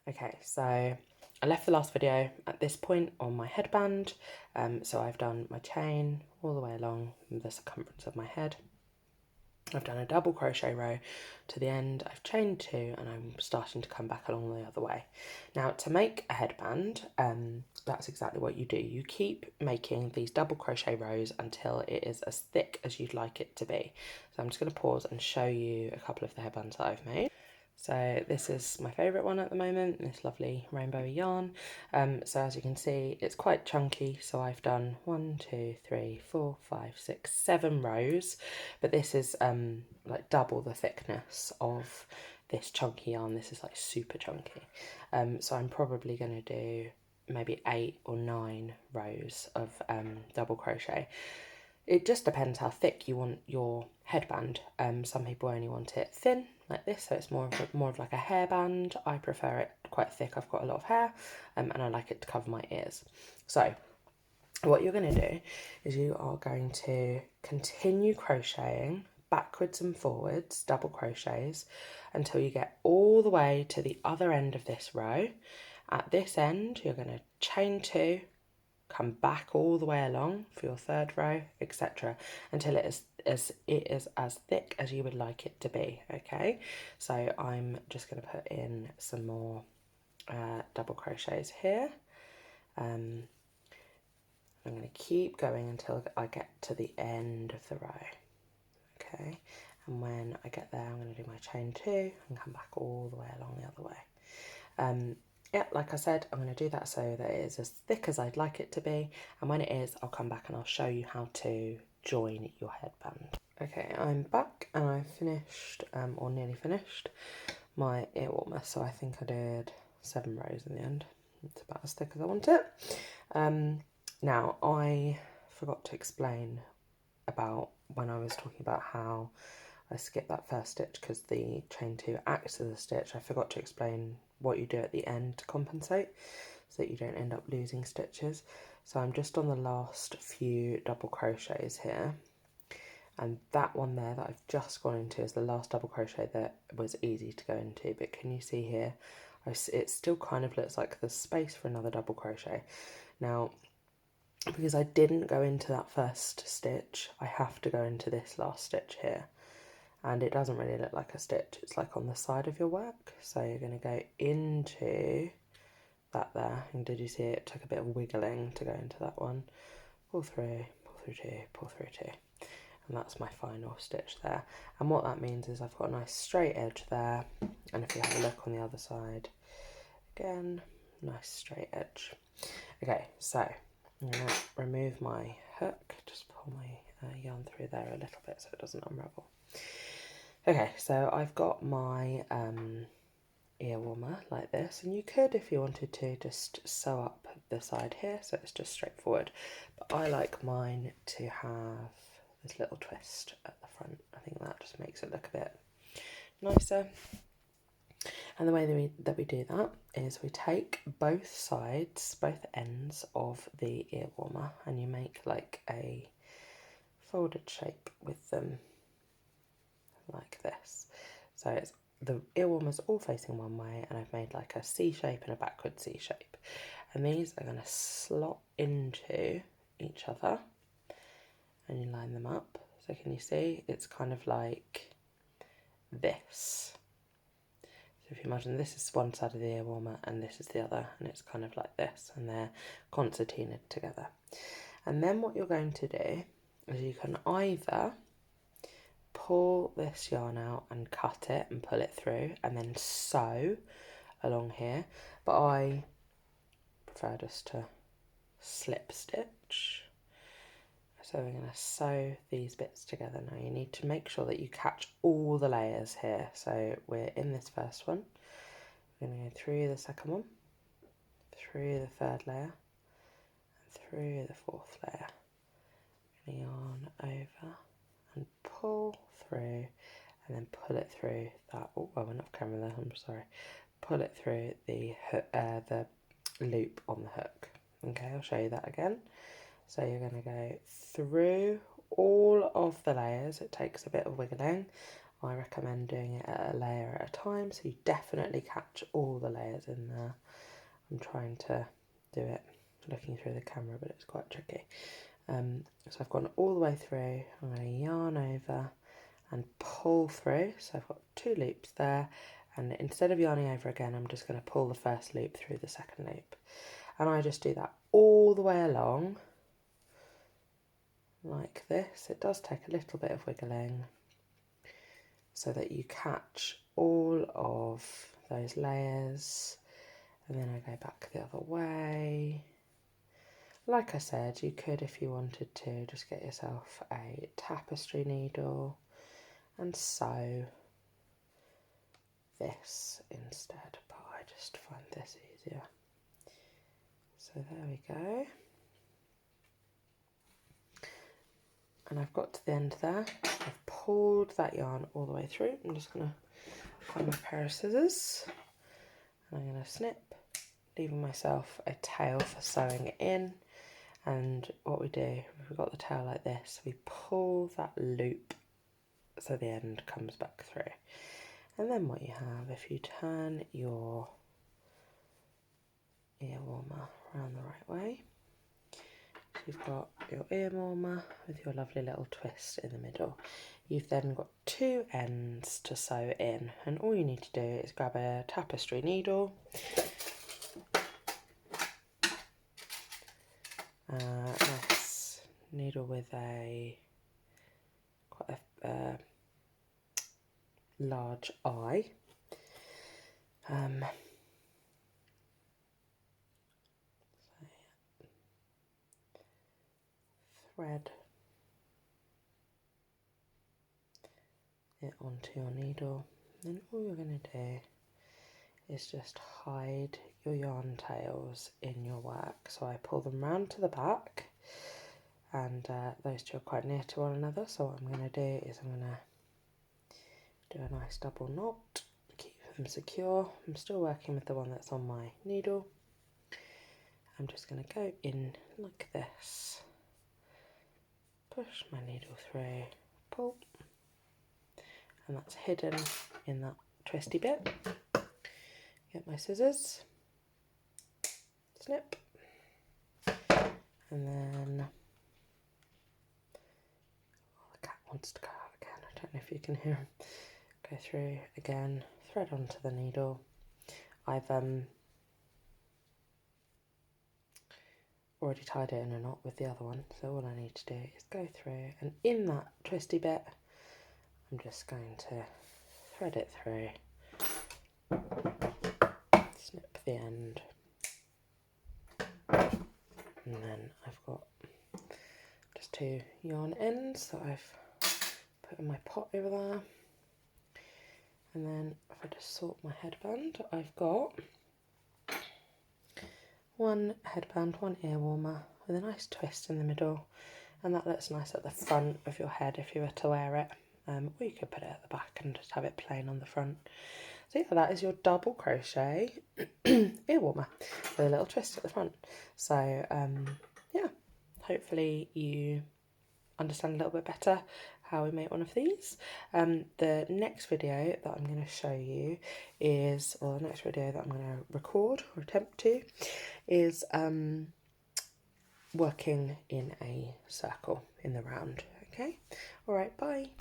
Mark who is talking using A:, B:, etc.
A: Okay, so I left the last video at this point on my headband. So I've done my chain all the way along the circumference of my head. I've done a double crochet row to the end, I've chained 2, and I'm starting to come back along the other way. Now, to make a headband, that's exactly what you do. You keep making these double crochet rows until it is as thick as you'd like it to be. So I'm just going to pause and show you a couple of the headbands that I've made. So this is my favourite one at the moment, this lovely rainbow yarn. So as you can see, it's quite chunky. So I've done 1, 2, 3, 4, 5, 6, 7 rows, but this is like double the thickness of this chunky yarn. This is like super chunky. So I'm probably going to do maybe 8 or 9 rows of double crochet. It just depends how thick you want your headband. Some people only want it thin, like this, so it's more of like a hairband. I prefer it quite thick. I've got a lot of hair, and I like it to cover my ears. So what you're going to do is you are going to continue crocheting backwards and forwards, double crochets, until you get all the way to the other end of this row. At this end, you're going to chain 2, come back all the way along for your 3rd row, etc., until it is as thick as you would like it to be. Okay, so I'm just going to put in some more double crochets here. I'm going to keep going until I get to the end of the row. Okay, and when I get there, I'm going to do my chain 2 and come back all the way along the other way. Yeah, like I said, I'm going to do that so that it is as thick as I'd like it to be, and when it is, I'll come back and I'll show you how to join your headband. Okay, I'm back and I've finished, or nearly finished, my ear warmer. So I think I did 7 rows in the end. It's about as thick as I want it. Now, I forgot to explain about when I was talking about how I skipped that first stitch because the chain 2 acts as a stitch. I forgot to explain what you do at the end to compensate so that you don't end up losing stitches. So I'm just on the last few double crochets here, and that one there that I've just gone into is the last double crochet that was easy to go into. But can you see here, it still kind of looks like there's space for another double crochet. Now, because I didn't go into that first stitch, I have to go into this last stitch here. And it doesn't really look like a stitch, it's like on the side of your work. So you're going to go into that there, and did you see it took a bit of wiggling to go into that one? Pull through 2, pull through 2, and that's my final stitch there. And what that means is I've got a nice straight edge there, and if you have a look on the other side, again, nice straight edge. Okay, so I'm going to remove my hook, just pull my yarn through there a little bit so it doesn't unravel. Okay, so I've got my ear warmer like this, and you could, if you wanted to, just sew up the side here so it's just straightforward, but I like mine to have this little twist at the front. I think that just makes it look a bit nicer. And the way that we do that is we take both sides, both ends of the ear warmer, and you make like a folded shape with them like this. So it's the ear warmer's all facing one way, and I've made like a C shape and a backward C shape, and these are going to slot into each other, and you line them up. So can you see it's kind of like this? So if you imagine this is one side of the ear warmer and this is the other, and it's kind of like this, and they're concertinaed together. And then what you're going to do is you can either pull this yarn out and cut it and pull it through and then sew along here, but I prefer just to slip stitch. So we're going to sew these bits together. Now you need to make sure that you catch all the layers here. So we're in this first one, we're going to go through the second one, through the 3rd layer, and through the 4th layer. We're going to yarn over and pull through, and then pull it through that. Oh, I went off camera there, I'm sorry. Pull it through the loop on the hook. Okay, I'll show you that again. So you're going to go through all of the layers. It takes a bit of wiggling. I recommend doing it at a layer at a time, so you definitely catch all the layers in there. I'm trying to do it looking through the camera, but it's quite tricky. So I've gone all the way through. I'm going to yarn over and pull through. So I've got 2 loops there, and instead of yarning over again, I'm just going to pull the first loop through the second loop. And I just do that all the way along like this. It does take a little bit of wiggling so that you catch all of those layers, and then I go back the other way. Like I said, you could, if you wanted to, just get yourself a tapestry needle and sew this instead, but I just find this easier. So there we go. And I've got to the end there. I've pulled that yarn all the way through. I'm just going to find my pair of scissors, and I'm going to snip, leaving myself a tail for sewing it in. And what we do, if we've got the tail like this, we pull that loop so the end comes back through. And then what you have, if you turn your ear warmer around the right way, you've got your ear warmer with your lovely little twist in the middle. You've then got 2 ends to sew in, and all you need to do is grab a tapestry needle, nice needle with quite a large eye. Thread it onto your needle, and then all you're going to do is just hide your yarn tails in your work. So I pull them round to the back, and those two are quite near to one another, so what I'm going to do is I'm going to do a nice double knot, keep them secure. I'm still working with the one that's on my needle. I'm just going to go in like this, push my needle through, pull, and that's hidden in that twisty bit. Get my scissors, snip, and then the cat wants to go out again. I don't know if you can hear him. Go through again, thread onto the needle. I've already tied it in a knot with the other one, so all I need to do is go through, and in that twisty bit I'm just going to thread it through, snip the end, and then I've got just 2 yarn ends that I've put in my pot over there. And then if I just sort my headband, I've got 1 headband, 1 ear warmer with a nice twist in the middle, and that looks nice at the front of your head if you were to wear it, or you could put it at the back and just have it plain on the front. So yeah, that is your double crochet ear warmer with a little twist at the front. So yeah, hopefully you understand a little bit better how we make one of these. The next video that I'm going to show you is, or the next video that I'm going to record or attempt to, is working in a circle in the round. Okay, all right, bye.